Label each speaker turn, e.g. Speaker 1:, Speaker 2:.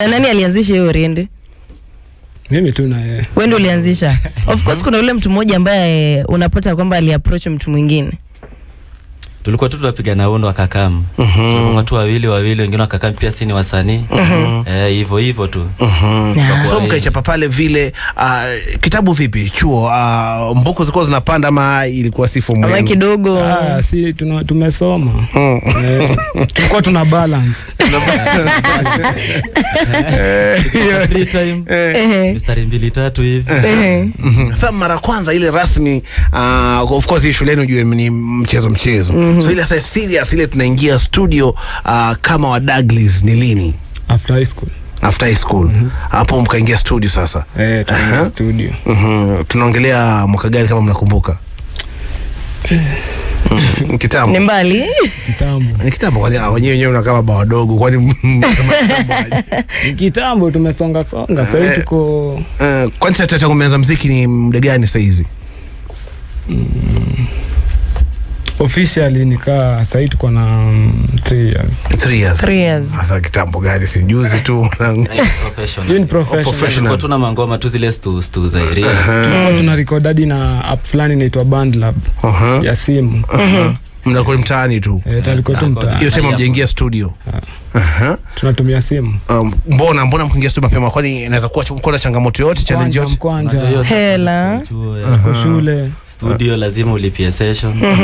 Speaker 1: Nani alianzisha hiyo Oriende?
Speaker 2: Mimi tu na yeye.
Speaker 1: Wewe ndio ulianzisha. Of course kuna yule mtu mmoja ambaye unapata kwamba aliapproach mtu mwingine.
Speaker 3: Tulikuwa tu tunapigana undo akakam. Tulikuwa watu wawili wengine wakakam pia si ni wasanii. Hivyo tu.
Speaker 4: So mkaichapa pale vile kitabu vipi? Chuo mboko zilikuwa zinapanda ama ilikuwa si form
Speaker 1: moja kidogo?
Speaker 2: Si tumesoma. Tulikuwa tuna balance.
Speaker 3: Free time. Mistari 2-3 hivi.
Speaker 4: Sasa mara kwanza ile rasmi of course hii shuleni unajua ni mchezo. So ile sasa serious ile tunaingia studio kama wa Douglas ni lini?
Speaker 2: After high school. Hapo mkaingia studio sasa. Tunaingia studio.
Speaker 4: Tunaongelea mwaka gani kama mnakumbuka? Kitambo.
Speaker 1: Ni mbali?
Speaker 4: Kitambo kwa wenyewe unakama baba wadogo kwani
Speaker 2: kitambo tumesonga. Sasa hivi tuko
Speaker 4: kwani tata kumeanza muziki ni muda gani sasa hizi?
Speaker 2: Officially nikaa sasa hivi tuko na 3 years.
Speaker 4: Sasa kitambo gani si juzi tu.
Speaker 3: Professional. Kwa tuna mangoma tu zile stu za area.
Speaker 2: Tuna recorded na app fulani inaitwa BandLab ya simu.
Speaker 4: Mnakuwa mtaani tu.
Speaker 2: Tulikuwa tu mtaani.
Speaker 4: Hiyo sema mjengea studio.
Speaker 2: Tunatumia simu.
Speaker 4: Mbona mkiingia studio mapema kwani inaweza kuwa kuna changamoto yote, challenge yote?
Speaker 2: Kwanza
Speaker 1: hela.
Speaker 2: Kwa shule.
Speaker 3: Studio lazima ulipie session.